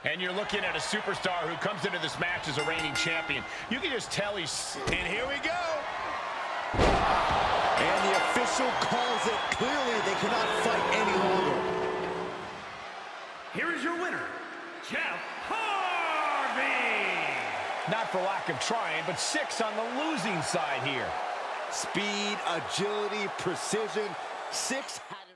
And you're looking at a superstar who comes into this match as a reigning champion. You can just tell he's... And here we go. And the official calls it. Clearly, they cannot fight any longer. Here is your winner, Jeff Harvey. Not for lack of trying, but 6 on the losing side here. Speed, agility, precision. 6 had it.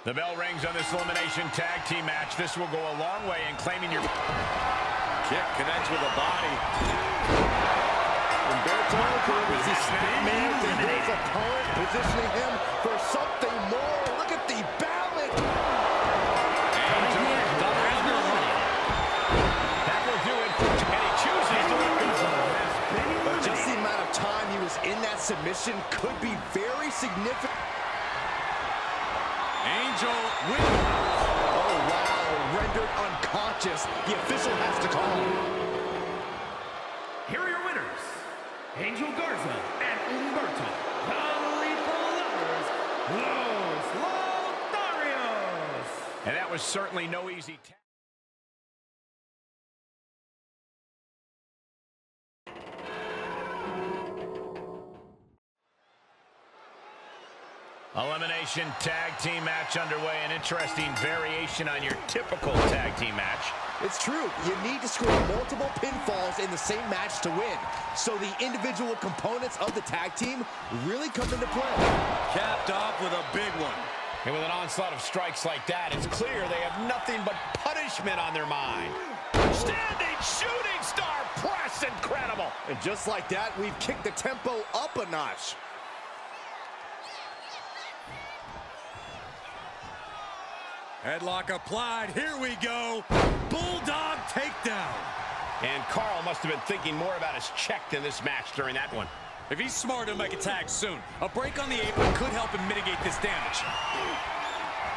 The bell rings on this elimination tag team match. This will go a long way in claiming your... Kick connects with the body. Umberto delivers the snapmare to his opponent, positioning him for something more. Look at the balance. That will do it. And he chooses to let go. But just the amount of time he was in that submission could be very significant. Angel wins. Oh, wow. Rendered unconscious. The official has to call. Here are your winners, Angel Garza and Humberto Los Lotharios. And that was certainly no easy task. Elimination tag team match underway. An interesting variation on your typical tag team match. It's true. You need to score multiple pinfalls in the same match to win. So the individual components of the tag team really come into play. Capped off with a big one. And with an onslaught of strikes like that, it's clear they have nothing but punishment on their mind. Standing shooting star press, incredible. And just like that, we've kicked the tempo up a notch. Headlock applied. Here we go. Bulldog takedown. And Carl must have been thinking more about his check than this match during that one. If he's smart, he'll make a tag soon. A break on the apron could help him mitigate this damage.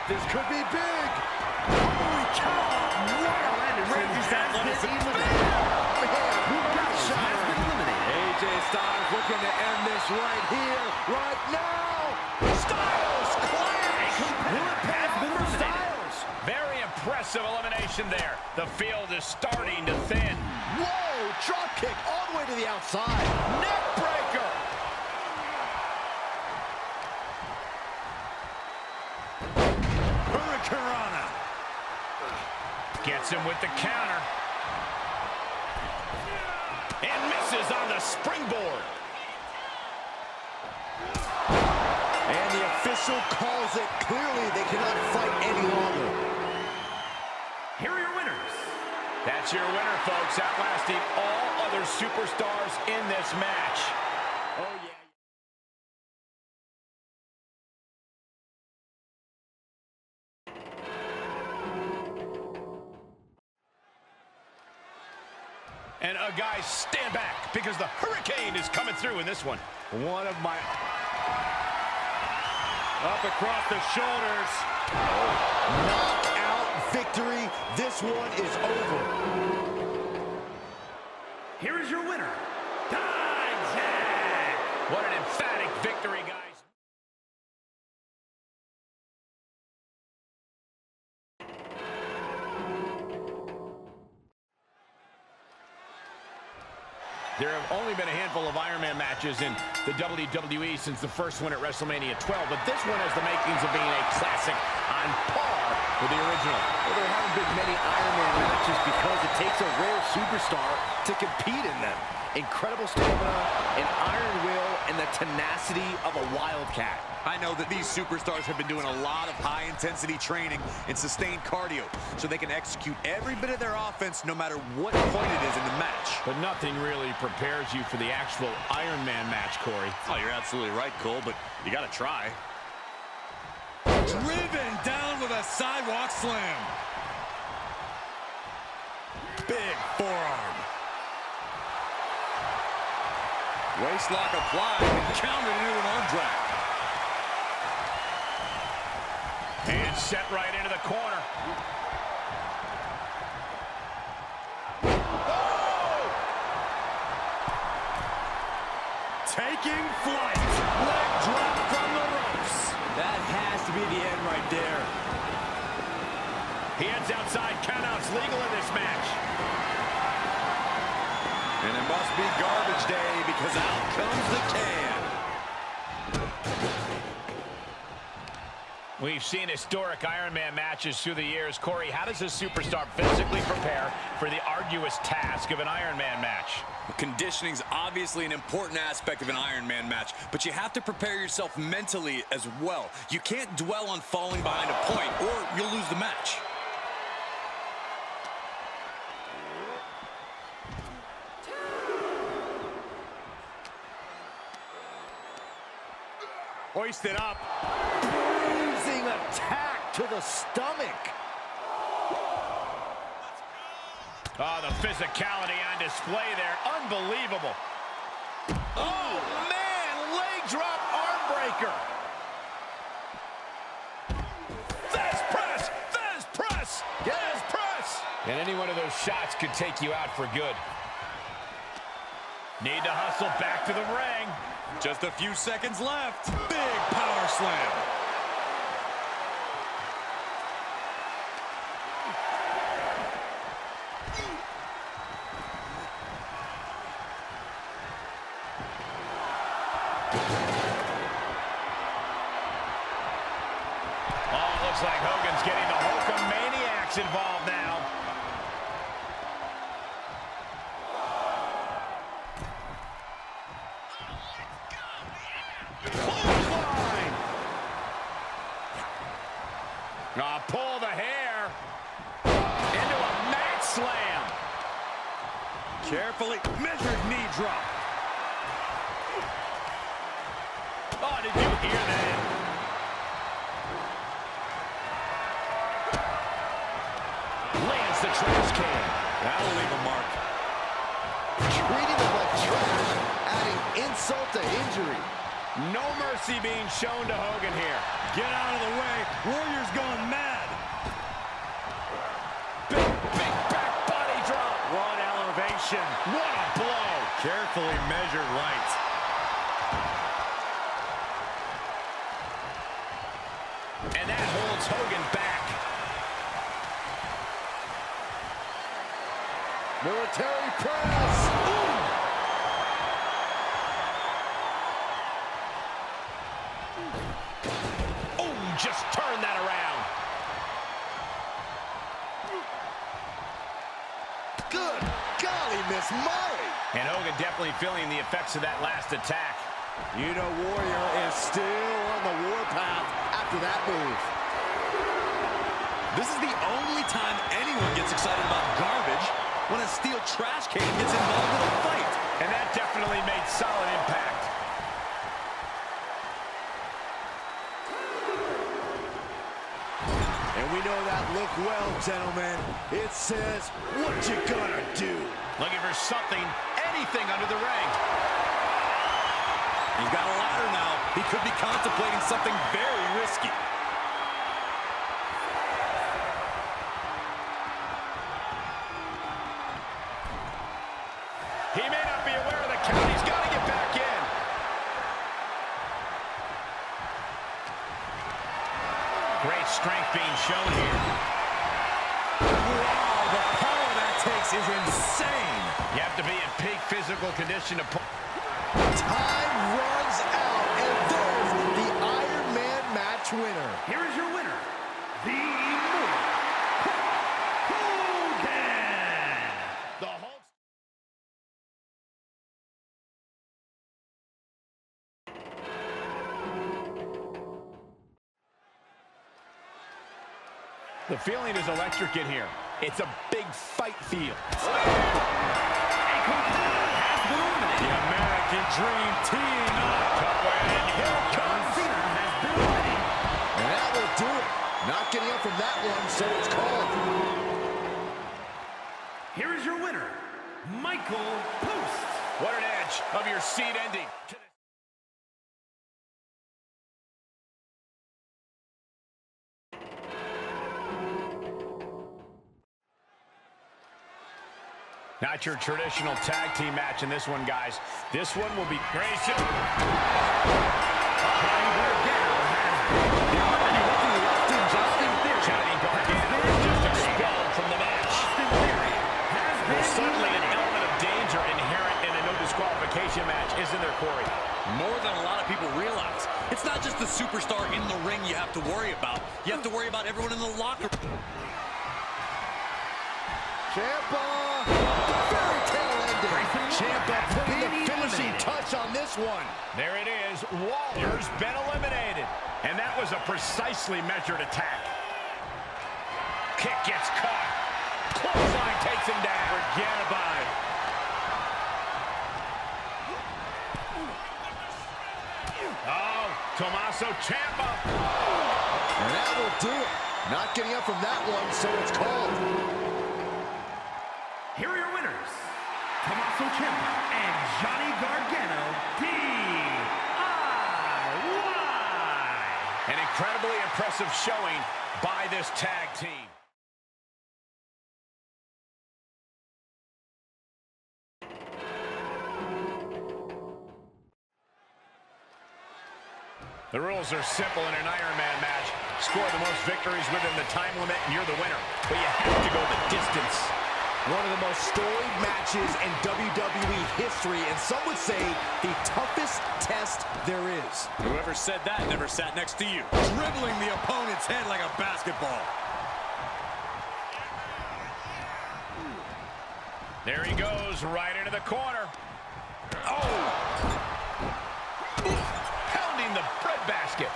This could be big. Holy cow! Royal Anderson has been eliminated. Who got shot? Has been eliminated. AJ Styles looking to end this right here, right now. Styles clash. Has been eliminated. Very impressive elimination there. The field is starting to thin. Whoa, drop kick all the way to the outside. Neck breaker. Hurricanrana. Gets him with the counter. And misses on the springboard. And the official calls it. Clearly, they cannot fight any longer. Here are your winners. That's your winner, folks, outlasting all other superstars in this match. Oh, yeah. And guys, stand back, because the Hurricane is coming through in this one. One of my... Up across the shoulders. Knockout victory. This one is over. Here is your winner, Dijak. What an emphatic victory, guys. There have only been a handful of Iron Man matches in the WWE since the first one at WrestleMania 12, but this one has the makings of being a classic on par with the original. Well, there haven't been many Iron Man matches because it takes a rare superstar to compete in them. Incredible stamina, an iron will, and the tenacity of a wildcat. I know that these superstars have been doing a lot of high-intensity training and sustained cardio, so they can execute every bit of their offense no matter what point it is in the match. But nothing really prepares you for the actual Iron Man match, Corey. Oh, you're absolutely right, Cole, but you got to try. Driven down with a sidewalk slam. Big forearm. Waistlock applied and countered into an arm drag. And set right into the corner. taking flight. Leg drop from the ropes. That has to be the end right there. He heads outside. Countouts legal in this match. And it must be garbage day because out comes the can. We've seen historic Iron Man matches through the years. Corey, how does a superstar physically prepare for the arduous task of an Iron Man match? Conditioning is obviously an important aspect of an Iron Man match, but you have to prepare yourself mentally as well. You can't dwell on falling behind a point or you'll lose the match. Hoisted up. Bruising attack to the stomach. Oh, the physicality on display there. Unbelievable. Oh, man. Leg drop arm breaker. Fez press. Fez press. Fez press. And any one of those shots could take you out for good. Need to hustle back to the ring. Just a few seconds left. Big power slam. Oh, looks like Hogan's getting the Hulkamaniacs involved now. Clothesline! Pull the hair into a mat slam. Carefully measured knee drop. Oh, did you hear that? Lands the trash can. That'll leave a mark. Treating them like trash, adding insult to injury. No mercy being shown to Hogan here. Get out of the way. Warrior's gone mad. Big back body drop. What elevation. What a blow. Carefully measured right. And that holds Hogan back. Military press. Oh, just turn that around. Good golly, Miss Molly. And Hogan definitely feeling the effects of that last attack. You know Warrior is still on the warpath after that move. This is the only time anyone gets excited about garbage when a steel trash can gets involved with a fight. And that definitely made solid impact. And we know that look well, gentlemen. It says, what you gonna do? Looking for something, anything under the ring. He's got a ladder now. He could be contemplating something very risky. He may not be aware of the count. He's got to get back in. Great strength being shown here. Wow, the power that takes is insane. You have to be in peak physical condition to pull. Time runs out, and there's the Iron Man match winner. Here is your winner, the Immortal Hogan. The Hulk. The feeling is electric in here. It's a big fight field. The American Dream team up. And here it comes. And that will do it. Not getting up from that one, so it's called. Here is your winner, Michael Post. What an edge of your seat ending. Not your traditional tag team match in this one, guys. This one will be Grayson. Johnny Gargano just expelled from the match. There's certainly an element of danger inherent in a no disqualification match, isn't there, Corey? More than a lot of people realize. It's not just the superstar in the ring you have to worry about. You have to worry about everyone in the locker room. Ciampa! Fairy tale ending. Ciampa putting the finishing touch on this one. There it is. Walter's been eliminated. And that was a precisely measured attack. Kick gets caught. Clothesline takes him down. Forget about it. Oh, Tommaso Ciampa. And that will do it. Not getting up from that one, so it's called. Here are your winners, Tommaso Ciampa and Johnny Gargano, DIY. An incredibly impressive showing by this tag team. The rules are simple in an Iron Man match. Score the most victories within the time limit, and you're the winner. But you have to go the distance. One of the most storied matches in WWE history, and some would say the toughest test there is. Whoever said that never sat next to you. Dribbling the opponent's head like a basketball. There he goes, right into the corner. Oh! Pounding the breadbasket.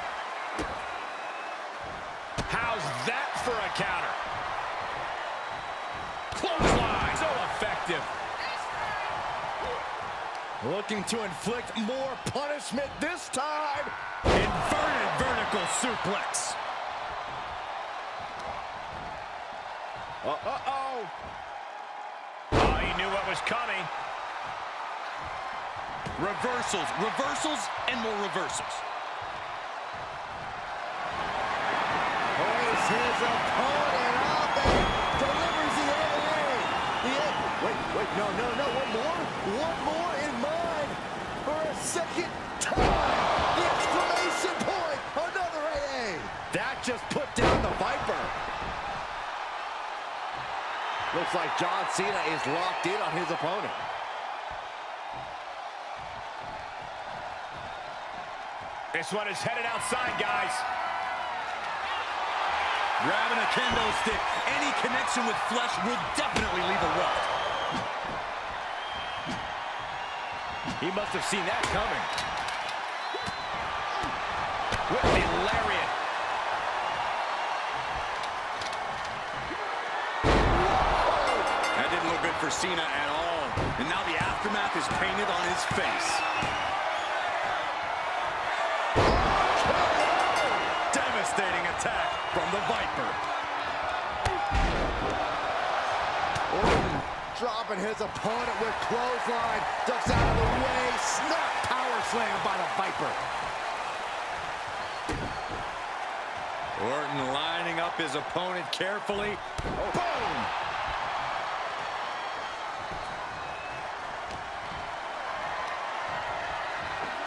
How's that for a counter? Clothesline, so effective. Looking to inflict more punishment this time. Inverted vertical suplex. Uh-oh. Oh, he knew what was coming. Reversals, reversals, and more reversals. Plays his opponent up and delivers the AA. Wait, no, one more in mind for a second time. The exclamation point, another AA. That just put down the Viper. Looks like John Cena is locked in on his opponent. This one is headed outside, guys. Grabbing a kendo stick. Any connection with flesh will definitely leave a welt. He must have seen that coming. With the lariat. That didn't look good for Cena at all. And now the aftermath is painted on his face. Devastating attack from the Viper. Orton dropping his opponent with clothesline. Ducks out of the way. Snap power slam by the Viper. Orton lining up his opponent carefully. Oh. Boom!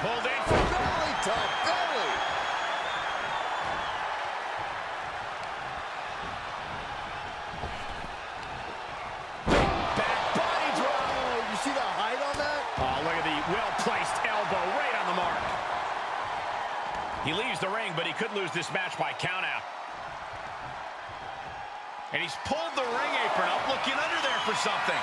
Pulled in for Belly to belly. Back body drop. You see the height on that? Oh, look at the well-placed elbow right on the mark. He leaves the ring, but he could lose this match by countout. And he's pulled the ring apron up, looking under there for something.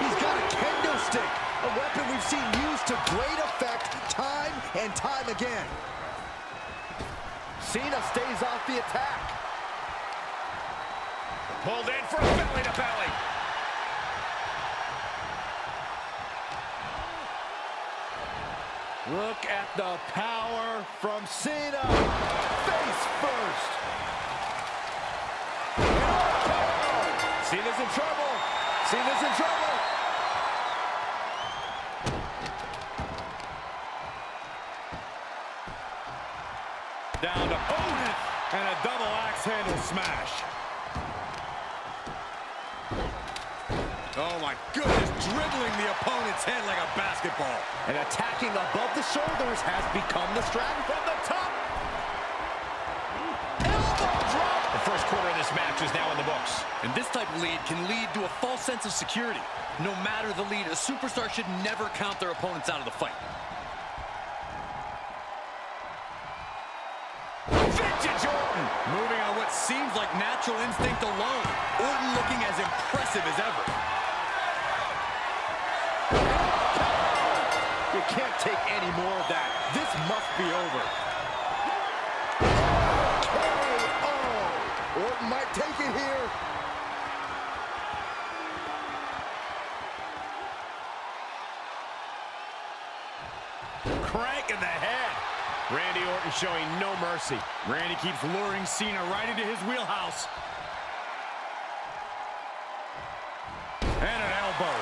He's got a kendo stick, a weapon we've seen used to great effect time and time again. Cena stays off the attack. Pulled in for a belly-to-belly. Look at the power from Cena. Face first. Cena's in trouble. Cena's in trouble. Down to Otis. And a double axe handle smash. my goodness, dribbling the opponent's head like a basketball. And attacking above the shoulders has become the strategy. From the top. Elbow drop. The first quarter of this match is now in the books. And this type of lead can lead to a false sense of security. No matter the lead, a superstar should never count their opponents out of the fight. Vintage Orton. Moving on what seems like natural instinct alone. Orton looking as impressive as ever. You can't take any more of that. This must be over. KO. Orton might take it here. Crank in the head. Randy Orton showing no mercy. Randy keeps luring Cena right into his wheelhouse. And an elbow.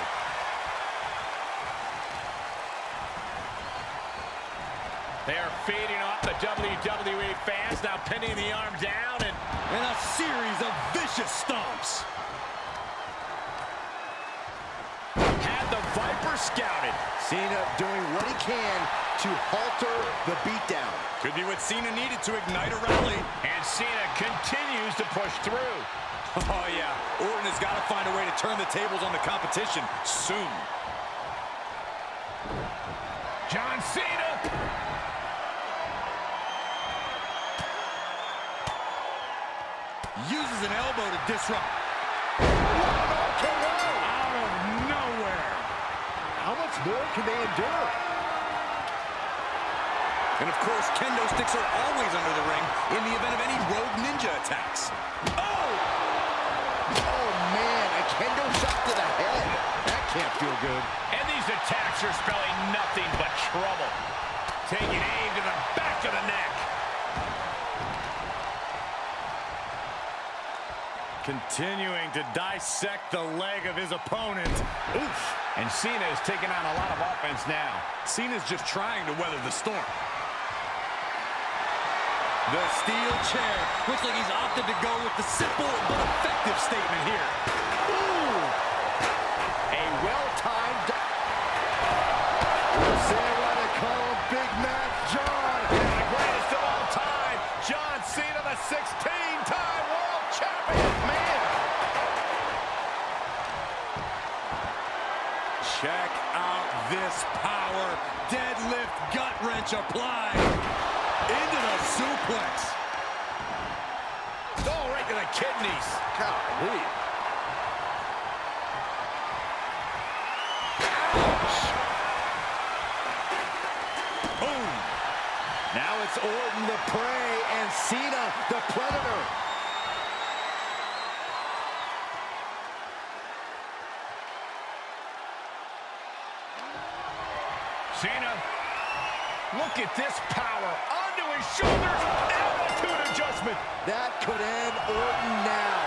They are feeding off the WWE fans, now pinning the arm down and a series of vicious stomps. had the Viper scouted. Cena doing what he can to halter the beatdown. Could be what Cena needed to ignite a rally. And Cena continues to push through. Oh, yeah. Orton has got to find a way to turn the tables on the competition soon. John Cena. Uses an elbow to disrupt. Out of nowhere. How much more can they endure? And of course, kendo sticks are always under the ring in the event of any rogue ninja attacks. Oh, man, a kendo shot to the head. That can't feel good. And these attacks are spelling nothing but trouble. Taking aim to the back of the neck. Continuing to dissect the leg of his opponent. Oof. And Cena is taking on a lot of offense now. Cena's just trying to weather the storm. The steel chair. Looks like he's opted to go with the simple but effective statement here. Ooh. A well-timed. Say what I call him Big Mac John. The greatest of all time, John Cena, the 16-time world champion. Man. Check out this power. Deadlift gut wrench applied. Into the suplex. Oh, right to the kidneys. Golly. Boom. Now it's Orton the prey and Cena the predator. Cena, look at this power. Onto his shoulders. Attitude adjustment. That could end Orton now.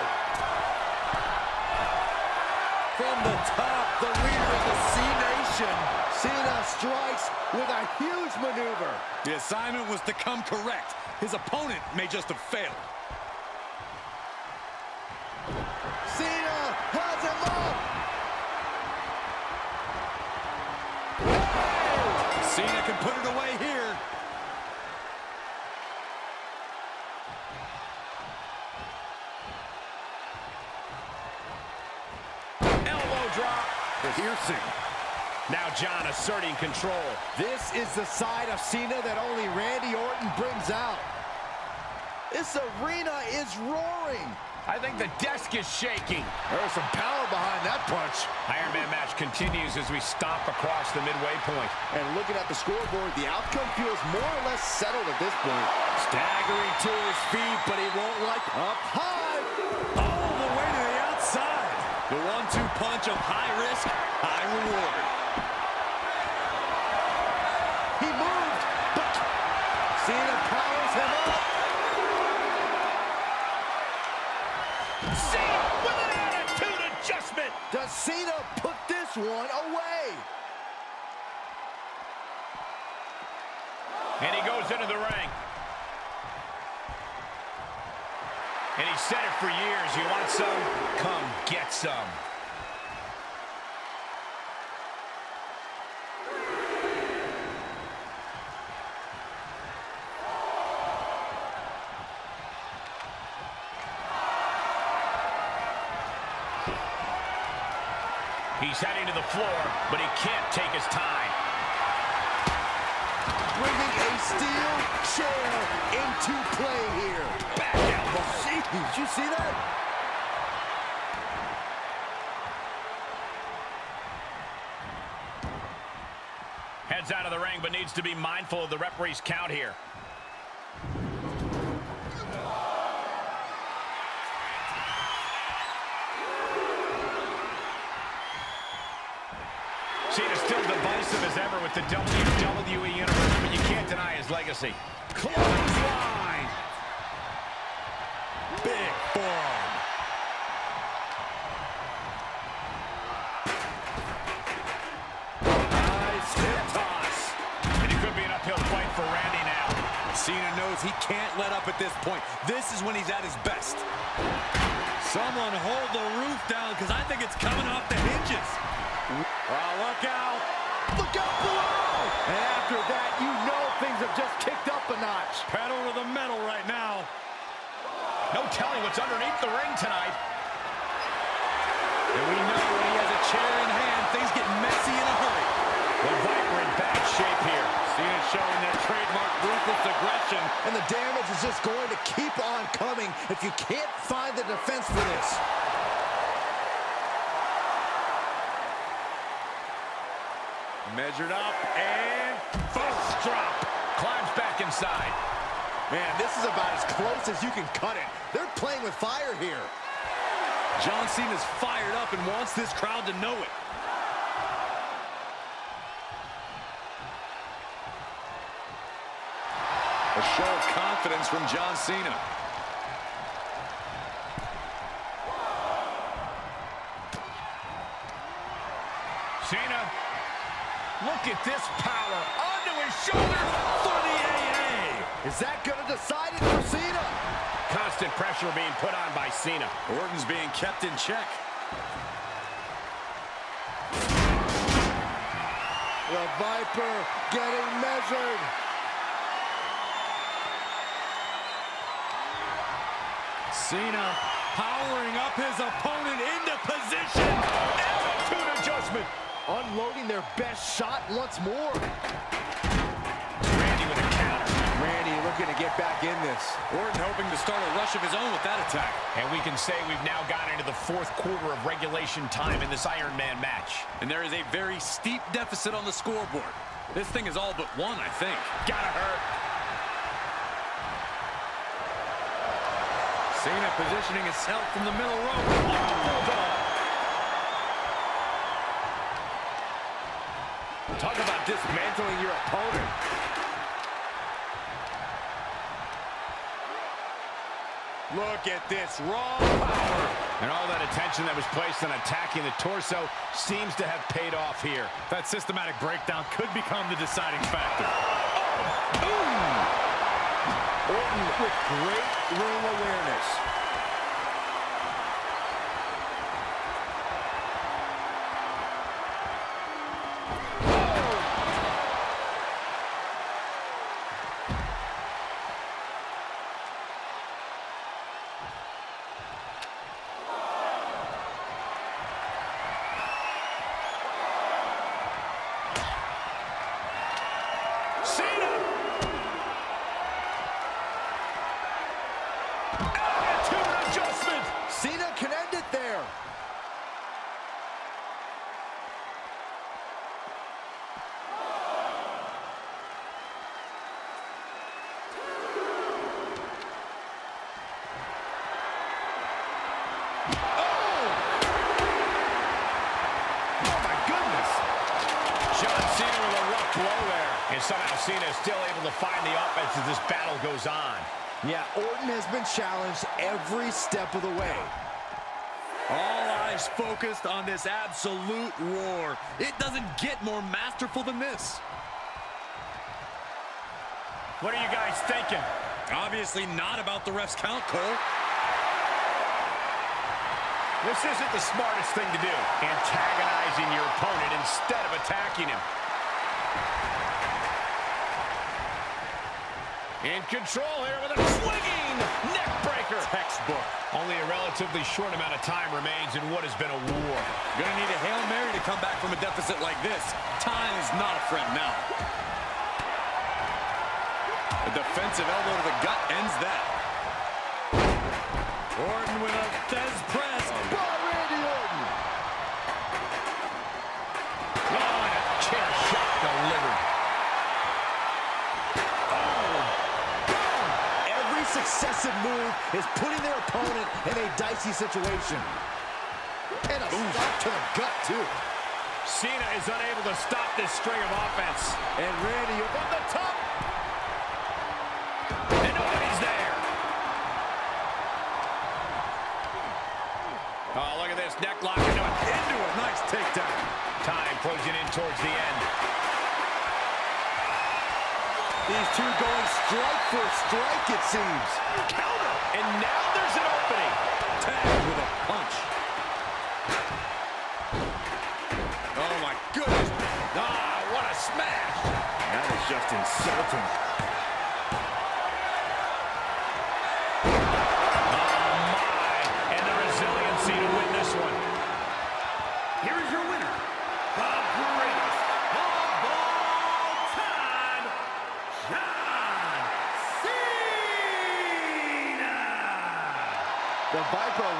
From the top, the leader of the C-Nation. Cena strikes with a huge maneuver. The assignment was to come correct. His opponent may just have failed. Cena has him up. Cena can put it away here. Elbow drop. Piercing. Now John asserting control. This is the side of Cena that only Randy Orton brings out. This arena is roaring. I think the desk is shaking. There's some power behind that punch. Iron Man match continues as we stomp across the midway point. And looking at the scoreboard, the outcome feels more or less settled at this point. Staggering to his feet, but he won't like Up high. all the way to the outside. The 1-2 punch of high risk, high reward. He moved, but Cena powers him up. Cena with an attitude adjustment. Does Cena put this one away? And he goes into the ring. And he said it for years. You want some? Come get some. He's heading to the floor, but he can't take his time. Bringing a steel chair into play here. Back elbow. Did you see that? Heads out of the ring, but needs to be mindful of the referee's count here. Cena's still divisive as ever with the WWE Universe, but you can't deny his legacy. Clothesline! Big forearm. Nice hip toss. And it could be an uphill fight for Randy now. Cena knows he can't let up at this point. This is when he's at his best. Someone hold the roof down, because I think it's coming off the hinges. Oh, look out. Look out below. And after that, you know things have just kicked up a notch. Pedal to the metal right now. No telling what's underneath the ring tonight. And we know when he has a chair in hand, things get messy in a hurry. The Viper in bad shape here. Cena showing that trademark ruthless aggression. And the damage is just going to keep on coming if you can't find the defense for this. Measured up and First drop. Climbs back inside. Man, this is about as close as you can cut it. They're playing with fire here. John Cena's fired up and wants this crowd to know it. A show of confidence from John Cena. Cena. Look at this power. Onto his shoulders for the AA. Is that going to decide it for Cena? Constant pressure being put on by Cena. Orton's being kept in check. The Viper getting measured. Cena powering up his opponent into position. Attitude adjustment. Unloading their best shot once more. Randy with a counter. Randy looking to get back in this. Orton hoping to start a rush of his own with that attack. And we can say we've now gotten into the fourth quarter of regulation time in this Iron Man match. And there is a very steep deficit on the scoreboard. This thing is all but won, I think. Gotta hurt. Cena positioning himself from the middle rope. Talk about dismantling your opponent. Look at this raw power. And all that attention that was placed on attacking the torso seems to have paid off here. That systematic breakdown could become the deciding factor. Orton with great ring awareness. Cena can end it there. And somehow Cena is still able to find the offense as this battle goes on. Yeah, Orton has been challenged every step of the way. All eyes focused on this absolute war. It doesn't get more masterful than this. What are you guys thinking? Obviously not about the ref's count, Cole. This isn't the smartest thing to do. Antagonizing your opponent instead of attacking him. In control here with a swinging neck breaker. Texas book. Only a relatively short amount of time remains in what has been a war. Gonna need a Hail Mary to come back from a deficit like this. Time is not a friend now. A defensive elbow to the gut ends that. Orton with a Thez press. Randy Orton. Oh, and a chair shot delivered. Every successive move is putting their opponent in a dicey situation. And a stop to the gut, too. Cena is unable to stop this string of offense. And Randy up on the top. And nobody's there. Oh, look at this. Neck lock into a nice takedown. Time closing in towards the end. These two going strike for strike, it seems. Counter. And now there's an opening. Tagged with a punch. Oh, my goodness. Ah, what a smash. That is just insulting. And the resiliency to win this one. Here is your winner, the greatest of all time, John Cena! The Viper